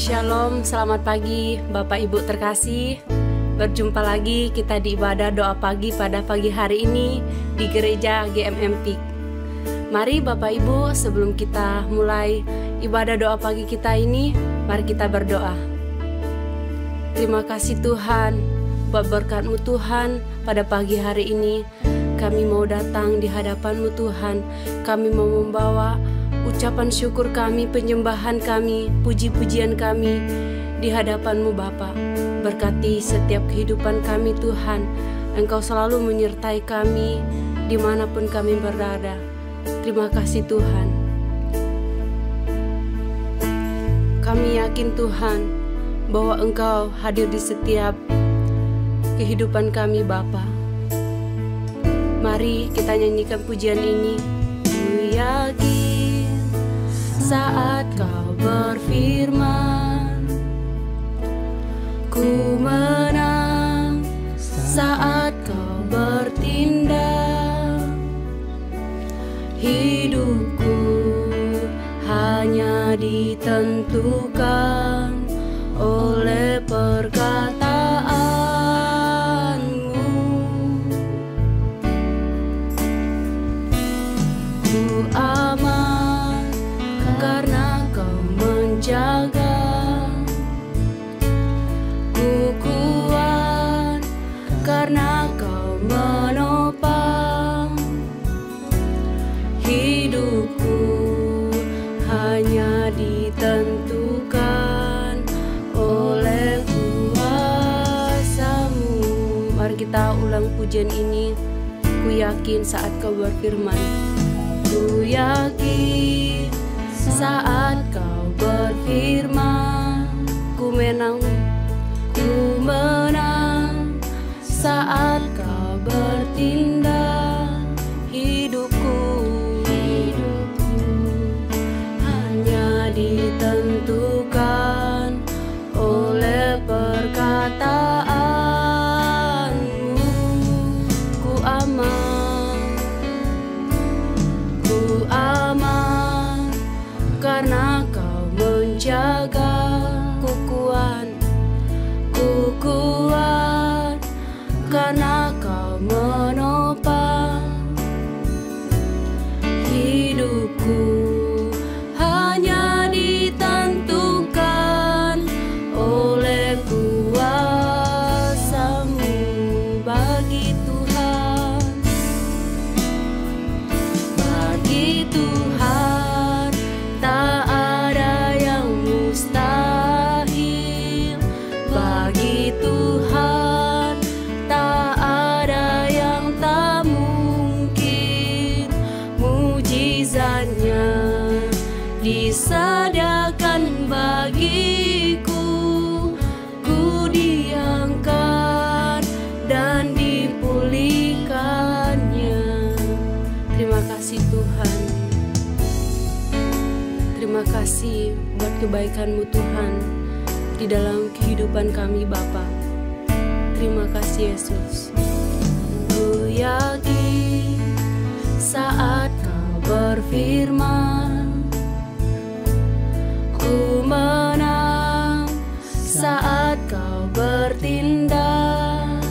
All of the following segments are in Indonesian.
Shalom, selamat pagi Bapak Ibu terkasih. Berjumpa lagi kita di ibadah doa pagi pada pagi hari ini di Gereja GMM PIK. Mari Bapak Ibu, sebelum kita mulai ibadah doa pagi kita ini, Mari kita berdoa. Terima kasih Tuhan buat berkat-Mu Tuhan. Pada pagi hari ini kami mau datang di hadapan-Mu Tuhan. Kami mau membawa ucapan syukur kami, penyembahan kami, puji-pujian kami di hadapan-Mu Bapa. Berkati setiap kehidupan kami Tuhan. Engkau selalu menyertai kami dimanapun kami berada. Terima kasih Tuhan. Kami yakin Tuhan bahwa Engkau hadir di setiap kehidupan kami Bapa. Mari kita nyanyikan pujian ini. Ku yakin saat Kau berfirman, ku menang saat Kau bertindak. Hidupku hanya ditentukan oleh perkataan-Mu. Ku aman karena Kau menjaga. Ku kuat karena Kau menopang. Hidupku hanya ditentukan oleh kuasa-Mu. Mari kita ulang pujian ini. Ku yakin saat Kau berfirman. Ku yakin saat Kau berfirman. Ku menang saat Kau bertindak. Ditentukan oleh perkataan-Mu. Ku aman karena Kau menjaga. Ku kuat karena Kau menopang. Hidupku hanya ditentukan oleh kuasa-Mu. Bagi Tuhan tak ada yang mustahil. Bagi Tuhan tak ada yang tak mungkin. Mujizatnya disediakan bagiku. Ku diangkat dan dipulihkannya. Terima kasih Tuhan. Terima kasih buat kebaikan-Mu Tuhan di dalam kehidupan kami Bapa. Terima kasih Yesus. Ku yakin saat Kau berfirman, ku menang saat Kau bertindak.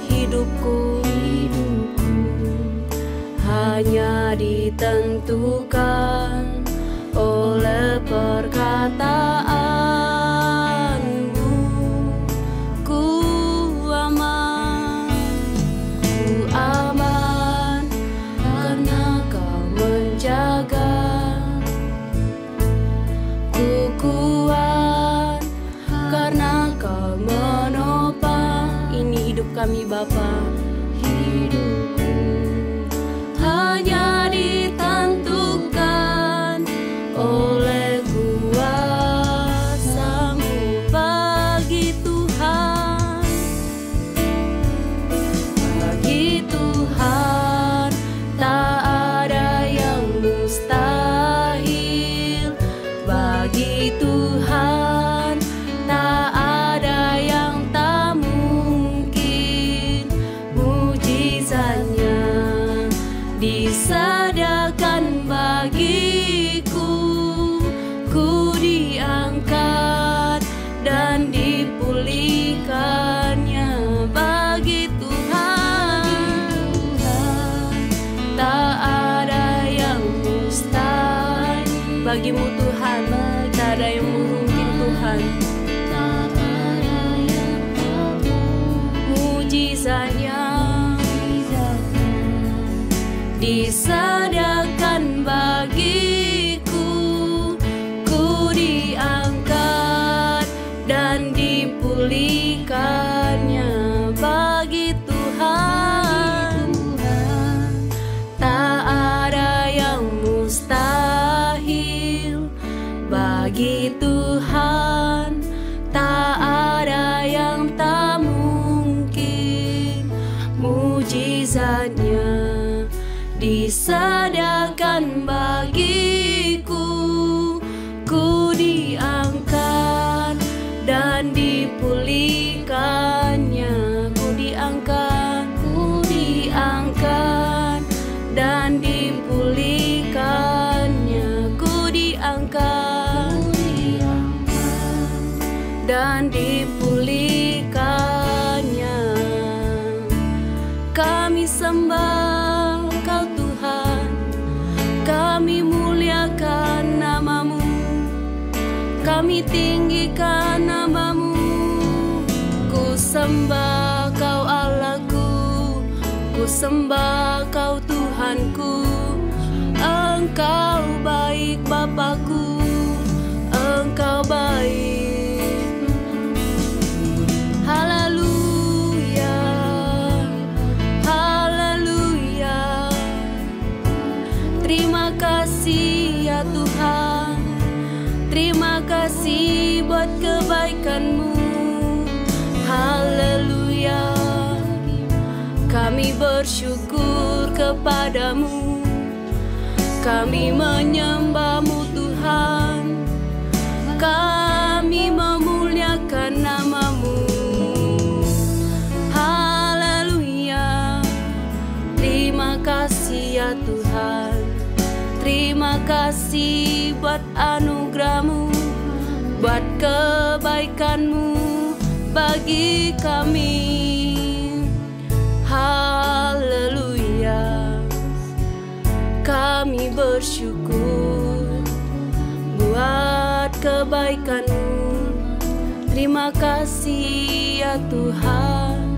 Hidupku hanya ditentukan oleh perkataan-Mu. Ku aman karena Kau menjaga. Ku kuat karena Kau menopang. Ini hidup kami Bapa. Hidupku hanya ditentukan oleh kuasa-Mu. Bagi Tuhan tak ada yang mustahil. Bagi Tuhan tak ada yang tak mungkin. Mujizatnya disediakan bagiku. Ku diangkat dan dipulihkannya. Bagi Tuhan tak ada yang mustahil. Bagimu Tuhan tak ada yang mungkin Tuhan. Mujizatnya disediakan bagiku, ku diangkat dan dipulihkannya bagi Tuhan. Tak ada yang mustahil bagi Tuhan, tak ada yang tak mungkin. Mujizatnya disediakan bagiku, ku diangkat dan dipulihkannya. Ku diangkat dan dipulihkannya. Ku diangkat dan dipulihkannya. Kami sembah Kau Tuhan, kami muliakan nama-Mu, kami tinggikan nama-Mu. Ku sembah Kau Allahku, ku sembah Kau Tuhanku. Engkau baik Bapakku, Engkau baik. Haleluya, haleluya. Terima kasih ya Tuhan, terima kasih buat kebaikan-Mu. Haleluya, kami bersyukur kepadamu, kami menyembah-Mu Tuhan, kami memuliakan nama-Mu. Haleluya, terima kasih ya Tuhan, terima kasih buat anugerah-Mu, buat kebaikan-Mu bagi kami. Haleluya, kami bersyukur buat kebaikan-Mu. Terima kasih ya Tuhan,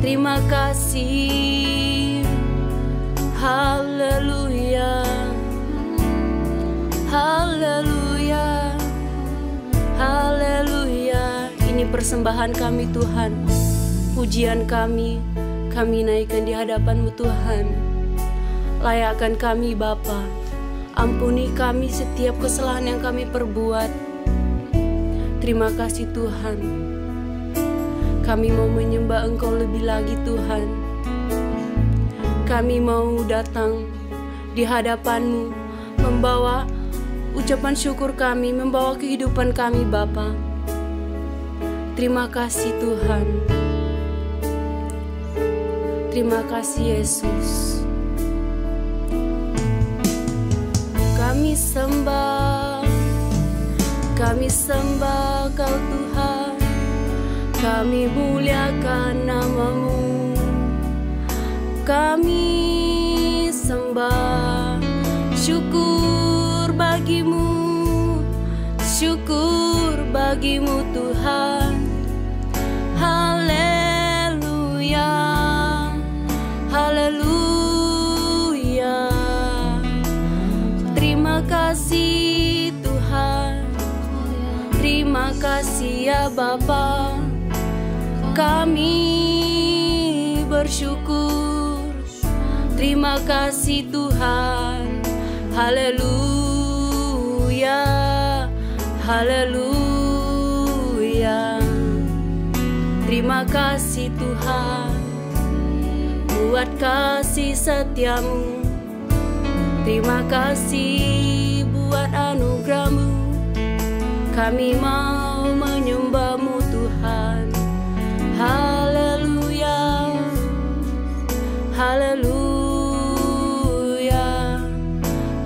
terima kasih. Haleluya, haleluya, haleluya. Ini persembahan kami Tuhan, pujian kami naikkan di hadapan-Mu Tuhan. Layakkan kami Bapa, ampuni kami setiap kesalahan yang kami perbuat. Terima kasih Tuhan, kami mau menyembah Engkau lebih lagi Tuhan. Kami mau datang di hadapan-Mu, membawa ucapan syukur kami, membawa kehidupan kami Bapa. Terima kasih Tuhan, terima kasih Yesus. Kami sembah Kau Tuhan, kami muliakan nama-Mu. Kami sembah, syukur bagi-Mu, syukur bagi-Mu Tuhan. Haleluya, haleluya. Terima kasih Tuhan, terima kasih ya Bapa. Kami bersyukur, terima kasih Tuhan. Haleluya, haleluya. Terima kasih Tuhan buat kasih setia-Mu. Terima kasih buat anugerah-Mu. Kami mau menyembah-Mu Tuhan. Haleluya, haleluya,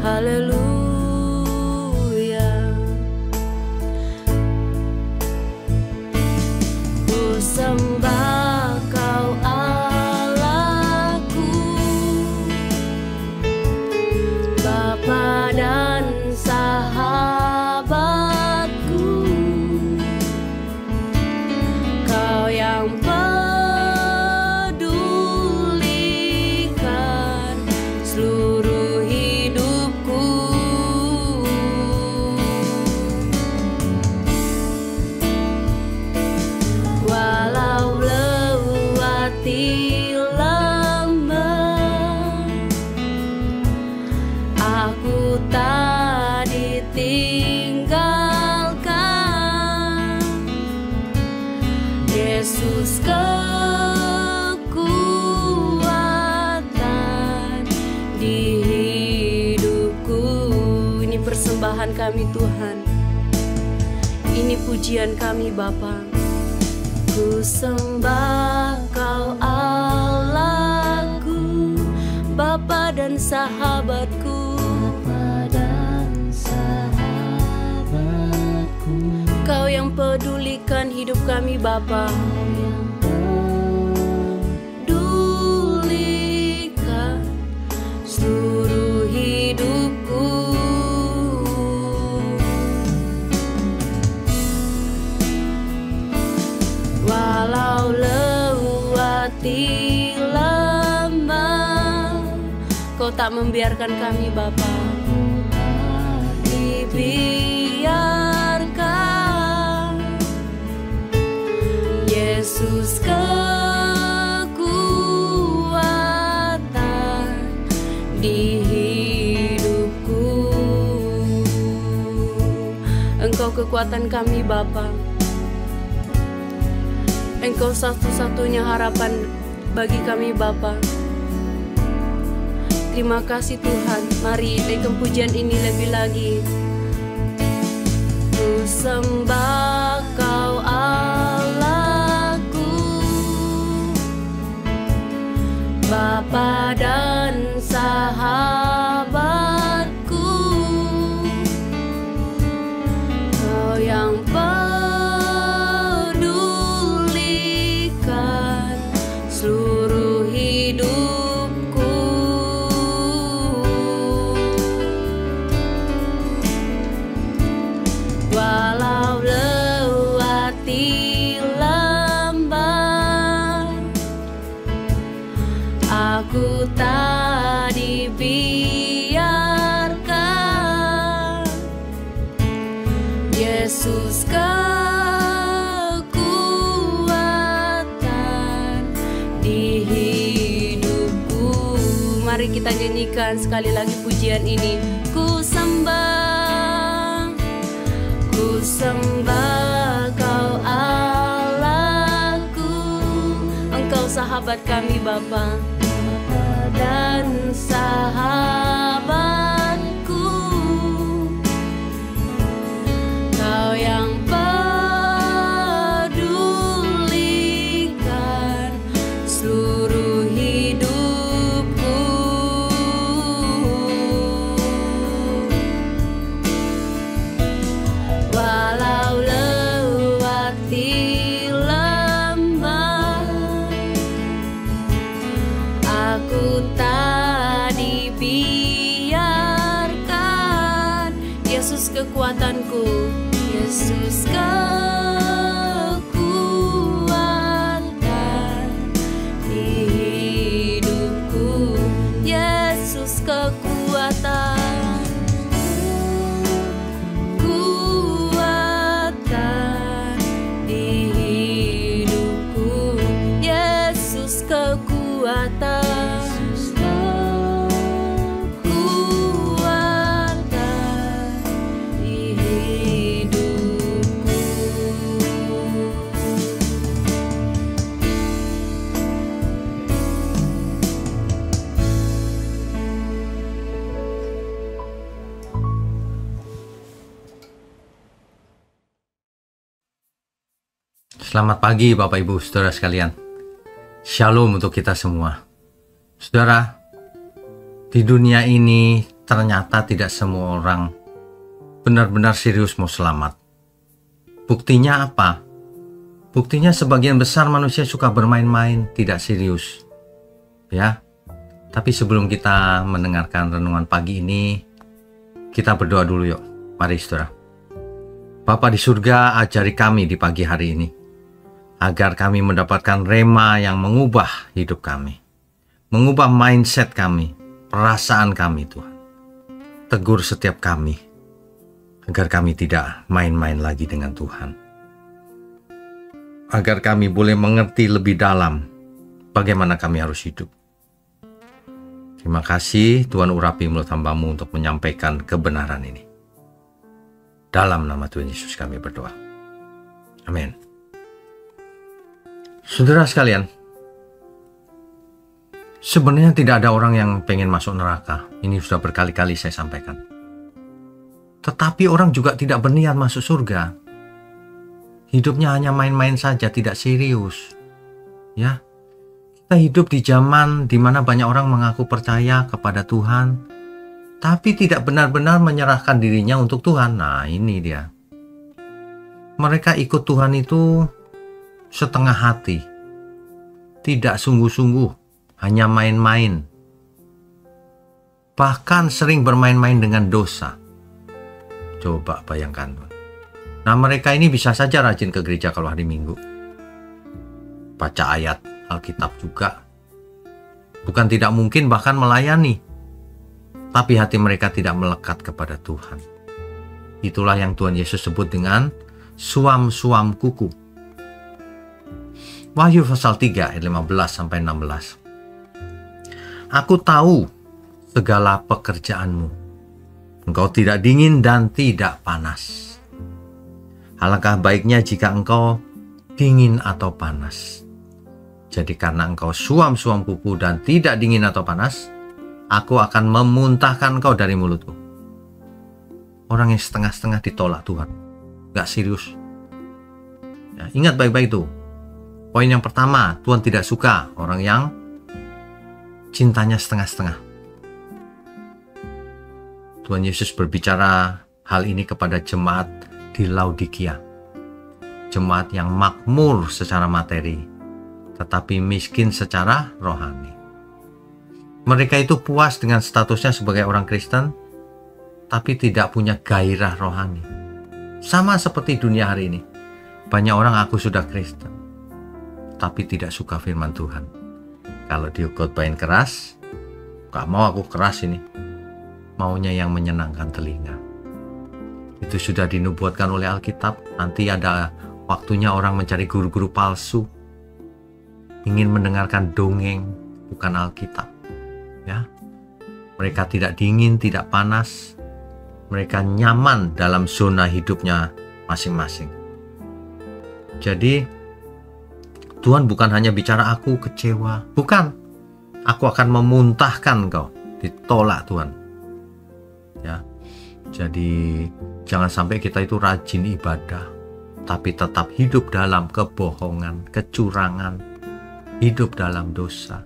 haleluya. Ku sembah Kau Allahku, Bapa dan sahabatku. penyembahan kami Tuhan. Ini pujian kami Bapa. Ku sembah Kau Allahku, Bapa dan sahabatku, Kau yang pedulikan hidup kami Bapa. Pedulikan seluruh hidupku. Walau lewati lama, Kau tak membiarkan kami Bapa. Dibiarkan Yesus kekuatan di hidupku. Engkau kekuatan kami Bapa. Engkau satu-satunya harapan bagi kami Bapa. Terima kasih Tuhan. Mari naikkan pujian ini lebih lagi. Ku sembah Kau Allahku, Bapa dan sahabatku, Kau yang pedulikan seluruh hidupku. Walau lewati lembah, aku tak dibiarkan. Yesus kekuatan di hidupku. Mari kita nyanyikan sekali lagi pujian ini. Ku sembah Kau Allahku, Engkau sahabat kami Bapa dan sahabatku, Kau yang pedulikan seluruh hidupku. Walau lewati lembah, aku tak dibiarkan. Yesus kekuatanku, Yesus kekuatan di hidupku. Yesus kekuatan di hidupku. Yesus kekuatan di hidupku. Selamat pagi Bapak Ibu Saudara sekalian. Shalom untuk kita semua. Saudara, di dunia ini ternyata tidak semua orang benar-benar serius mau selamat. Buktinya apa? Buktinya sebagian besar manusia suka bermain-main, tidak serius. Ya. Tapi sebelum kita mendengarkan renungan pagi ini, kita berdoa dulu yuk. Mari Saudara. Bapa di surga, ajari kami di pagi hari ini, agar kami mendapatkan rema yang mengubah hidup kami, mengubah mindset kami, perasaan kami Tuhan. Tegur setiap kami, agar kami tidak main-main lagi dengan Tuhan. Agar kami boleh mengerti lebih dalam bagaimana kami harus hidup. Terima kasih Tuhan, urapi mulut hamba-Mu untuk menyampaikan kebenaran ini. Dalam nama Tuhan Yesus kami berdoa. Amin. Saudara sekalian, sebenarnya tidak ada orang yang pengen masuk neraka. Ini sudah berkali-kali saya sampaikan. Tetapi orang juga tidak berniat masuk surga. Hidupnya hanya main-main saja, tidak serius. Ya, kita hidup di zaman di mana banyak orang mengaku percaya kepada Tuhan, tapi tidak benar-benar menyerahkan dirinya untuk Tuhan. Nah, ini dia. Mereka ikut Tuhan itu setengah hati, tidak sungguh-sungguh, hanya main-main. Bahkan sering bermain-main dengan dosa. Coba bayangkan. Nah, mereka ini bisa saja rajin ke gereja kalau hari Minggu. Baca ayat Alkitab juga. Bukan tidak mungkin bahkan melayani. Tapi hati mereka tidak melekat kepada Tuhan. Itulah yang Tuhan Yesus sebut dengan suam-suam kuku. Wahyu pasal 3 ayat 15-16. Aku tahu segala pekerjaanmu. Engkau tidak dingin dan tidak panas. Alangkah baiknya jika engkau dingin atau panas. Jadi karena engkau suam-suam kuku dan tidak dingin atau panas, aku akan memuntahkan engkau dari mulutku. Orang yang setengah-setengah ditolak Tuhan, gak serius. Ya, ingat baik-baik itu. Poin yang pertama, Tuhan tidak suka orang yang cintanya setengah-setengah. Tuhan Yesus berbicara hal ini kepada jemaat di Laodikia. Jemaat yang makmur secara materi, tetapi miskin secara rohani. Mereka itu puas dengan statusnya sebagai orang Kristen, tapi tidak punya gairah rohani. Sama seperti dunia hari ini. Banyak orang aku sudah Kristen, tapi tidak suka firman Tuhan. Kalau dikhotbahin keras, gak mau aku keras ini. Maunya yang menyenangkan telinga. Itu sudah dinubuatkan oleh Alkitab. Nanti ada waktunya orang mencari guru-guru palsu, ingin mendengarkan dongeng, bukan Alkitab. Ya, mereka tidak dingin, tidak panas. Mereka nyaman dalam zona hidupnya masing-masing. Jadi Tuhan bukan hanya bicara aku kecewa, bukan. Aku akan memuntahkan kau, ditolak Tuhan. Ya, jadi jangan sampai kita itu rajin ibadah, tapi tetap hidup dalam kebohongan, kecurangan, hidup dalam dosa.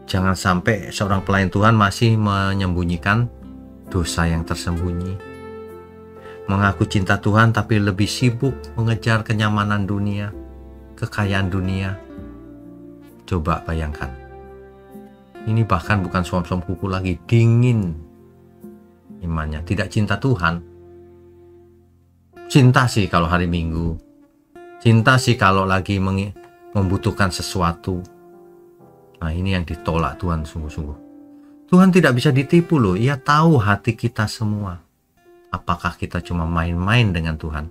Jangan sampai seorang pelayan Tuhan masih menyembunyikan dosa yang tersembunyi. Mengaku cinta Tuhan tapi lebih sibuk mengejar kenyamanan dunia, kekayaan dunia. Coba bayangkan. Ini bahkan bukan suam-suam kuku lagi, dingin imannya, tidak cinta Tuhan. Cinta sih kalau hari Minggu, cinta sih kalau lagi membutuhkan sesuatu. Nah, ini yang ditolak Tuhan sungguh-sungguh. Tuhan tidak bisa ditipu loh. Ia tahu hati kita semua. Apakah kita cuma main-main dengan Tuhan,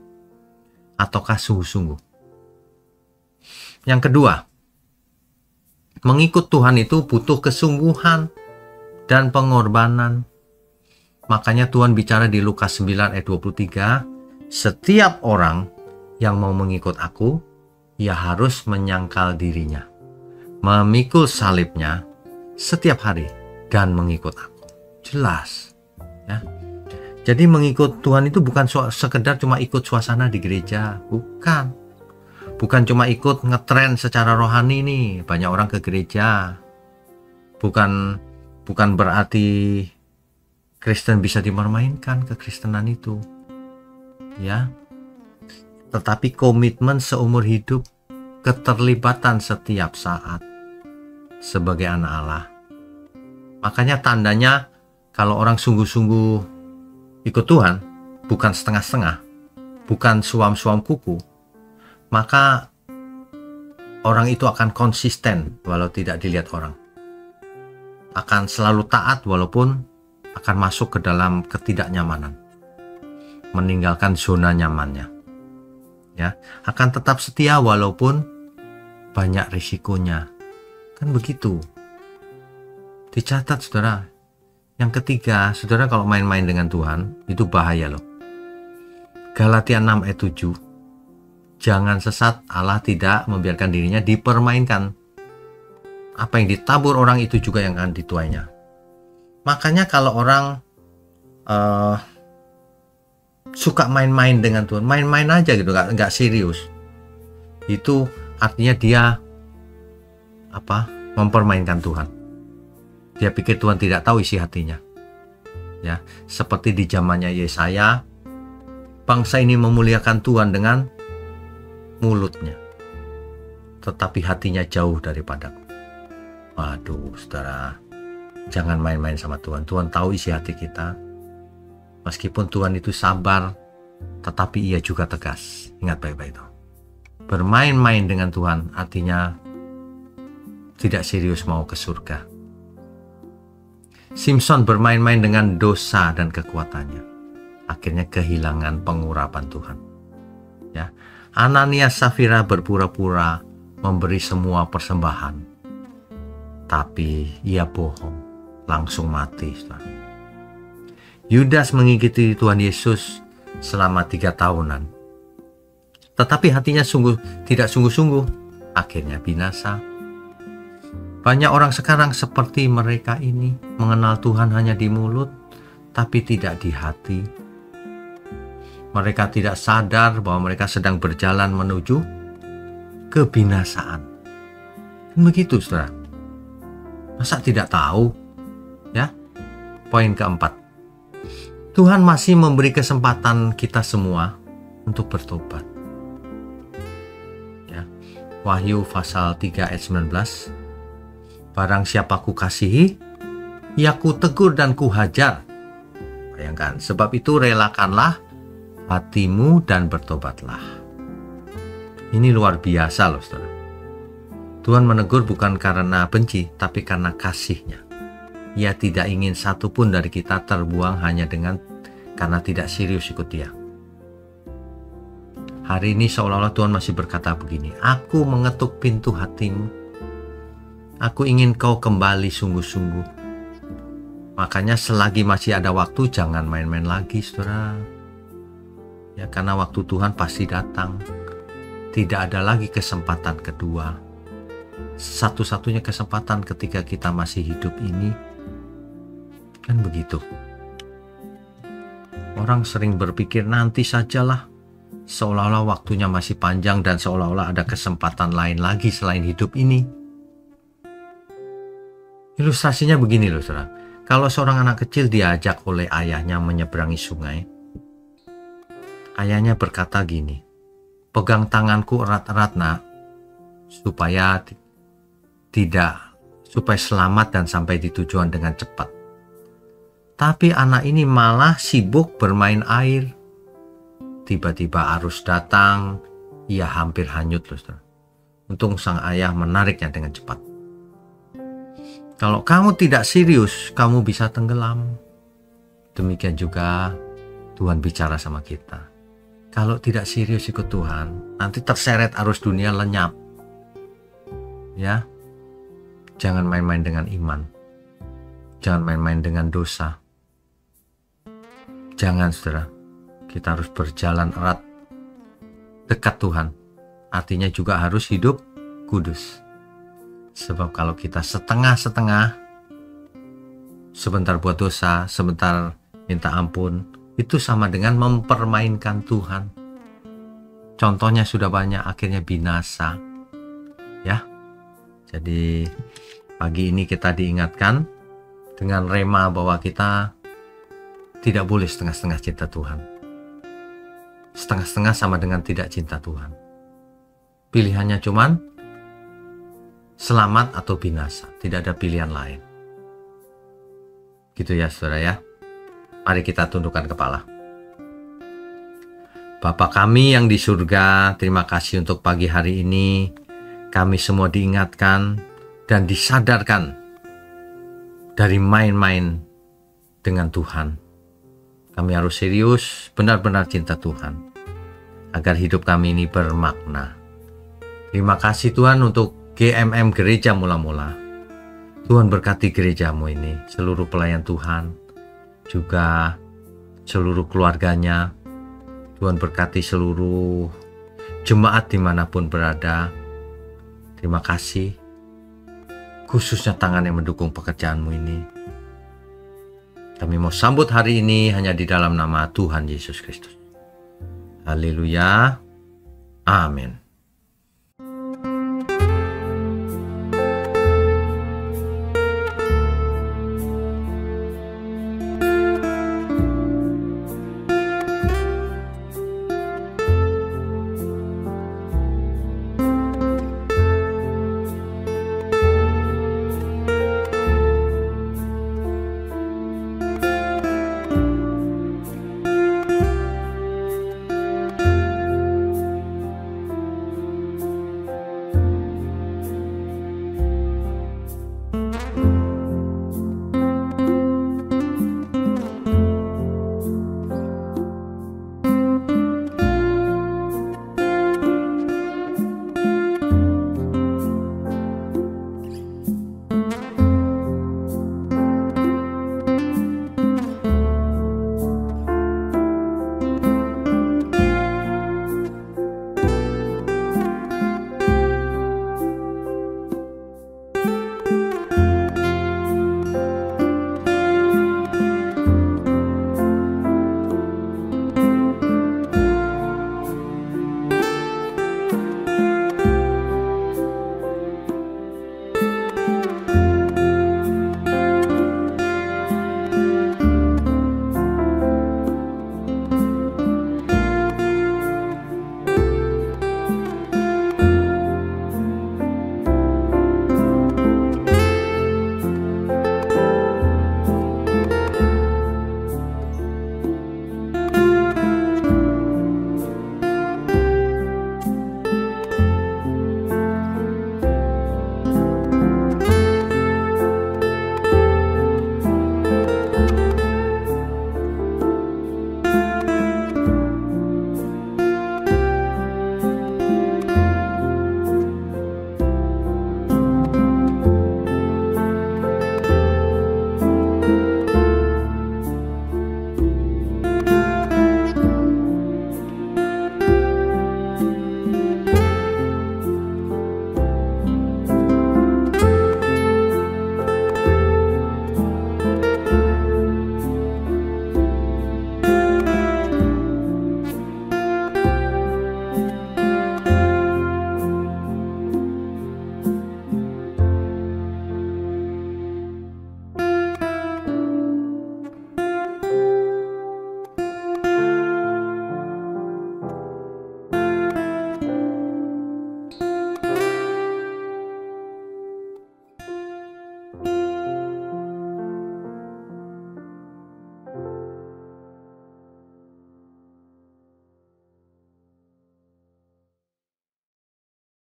ataukah sungguh-sungguh? Yang kedua, mengikut Tuhan itu butuh kesungguhan dan pengorbanan. Makanya Tuhan bicara di Lukas 9 ayat 23, setiap orang yang mau mengikut aku, ia harus menyangkal dirinya, memikul salibnya setiap hari dan mengikut aku. Jelas, ya. Jadi mengikut Tuhan itu bukan sekedar cuma ikut suasana di gereja, bukan. Bukan cuma ikut ngetren secara rohani nih, banyak orang ke gereja. Bukan berarti Kristen bisa dipermainkan kekristenan itu. Ya. Tetapi komitmen seumur hidup, keterlibatan setiap saat sebagai anak Allah. Makanya tandanya kalau orang sungguh-sungguh ikut Tuhan, bukan setengah-setengah, bukan suam-suam kuku, maka orang itu akan konsisten walau tidak dilihat orang. Akan selalu taat walaupun akan masuk ke dalam ketidaknyamanan, meninggalkan zona nyamannya. Ya, akan tetap setia walaupun banyak risikonya. Kan begitu. Dicatat saudara. Yang ketiga, saudara kalau main-main dengan Tuhan, itu bahaya loh. Galatia 6 ayat 7. Jangan sesat, Allah tidak membiarkan dirinya dipermainkan. Apa yang ditabur orang itu juga yang akan dituainya. Makanya kalau orang suka main-main dengan Tuhan, main-main aja gitu, nggak serius, itu artinya dia mempermainkan Tuhan. Dia pikir Tuhan tidak tahu isi hatinya. Ya, seperti di zamannya Yesaya, bangsa ini memuliakan Tuhan dengan mulutnya, tetapi hatinya jauh daripadaku. Waduh, saudara, jangan main-main sama Tuhan. Tuhan tahu isi hati kita. Meskipun Tuhan itu sabar, tetapi Ia juga tegas. Ingat baik-baik itu. Bermain-main dengan Tuhan artinya tidak serius mau ke surga. Simson bermain-main dengan dosa dan kekuatannya. Akhirnya kehilangan pengurapan Tuhan. Ya, Ananias Safira berpura-pura memberi semua persembahan, tapi ia bohong, langsung mati. Yudas mengikuti Tuhan Yesus selama 3 tahunan, tetapi hatinya tidak sungguh-sungguh, akhirnya binasa. Banyak orang sekarang seperti mereka ini, mengenal Tuhan hanya di mulut, tapi tidak di hati. Mereka tidak sadar bahwa mereka sedang berjalan menuju kebinasaan. Begitu, saudara. Masa tidak tahu? Ya. Poin keempat. Tuhan masih memberi kesempatan kita semua untuk bertobat. Ya. Wahyu pasal 3 ayat 19. Barang siapa ku kasihi, ia ku tegur dan ku hajar. Bayangkan, sebab itu relakanlah hatimu dan bertobatlah. Ini luar biasa loh, saudara. Tuhan menegur bukan karena benci, tapi karena kasih-Nya. Ia tidak ingin satupun dari kita terbuang hanya karena tidak serius ikut Dia. Hari ini seolah-olah Tuhan masih berkata begini, aku mengetuk pintu hatimu. Aku ingin kau kembali sungguh-sungguh. Makanya selagi masih ada waktu, jangan main-main lagi, saudara. Ya, karena waktu Tuhan pasti datang. Tidak ada lagi kesempatan kedua. Satu-satunya kesempatan ketika kita masih hidup ini, kan begitu. Orang sering berpikir nanti sajalah, seolah-olah waktunya masih panjang dan seolah-olah ada kesempatan lain lagi selain hidup ini. Ilustrasinya begini loh, saudara. Kalau seorang anak kecil diajak oleh ayahnya menyeberangi sungai, ayahnya berkata gini, pegang tanganku erat-erat nak, supaya selamat dan sampai di tujuan dengan cepat. Tapi anak ini malah sibuk bermain air. Tiba-tiba arus datang, ia hampir hanyut loh, saudara. Untung sang ayah menariknya dengan cepat. Kalau kamu tidak serius, kamu bisa tenggelam. Demikian juga Tuhan bicara sama kita. Kalau tidak serius ikut Tuhan, nanti terseret arus dunia, lenyap. Ya, jangan main-main dengan iman. Jangan main-main dengan dosa. Jangan, saudara. Kita harus berjalan erat dekat Tuhan. Artinya juga harus hidup kudus. Sebab kalau kita setengah-setengah, sebentar buat dosa, sebentar minta ampun, itu sama dengan mempermainkan Tuhan. Contohnya sudah banyak, akhirnya binasa. Ya. Jadi pagi ini kita diingatkan dengan rema bahwa kita tidak boleh setengah-setengah cinta Tuhan. Setengah-setengah sama dengan tidak cinta Tuhan. Pilihannya cuman selamat atau binasa. Tidak ada pilihan lain. Gitu ya, saudara ya. Mari kita tundukkan kepala. Bapa kami yang di surga, terima kasih untuk pagi hari ini. Kami semua diingatkan dan disadarkan dari main-main dengan Tuhan. Kami harus serius, benar-benar cinta Tuhan, agar hidup kami ini bermakna. Terima kasih Tuhan untuk GMM Gereja Mula-Mula. Tuhan berkati gerejamu ini, seluruh pelayan Tuhan, juga seluruh keluarganya. Tuhan berkati seluruh jemaat dimanapun berada. Terima kasih, khususnya tangan yang mendukung pekerjaanmu ini. Kami mau sambut hari ini hanya di dalam nama Tuhan Yesus Kristus. Haleluya. Amin.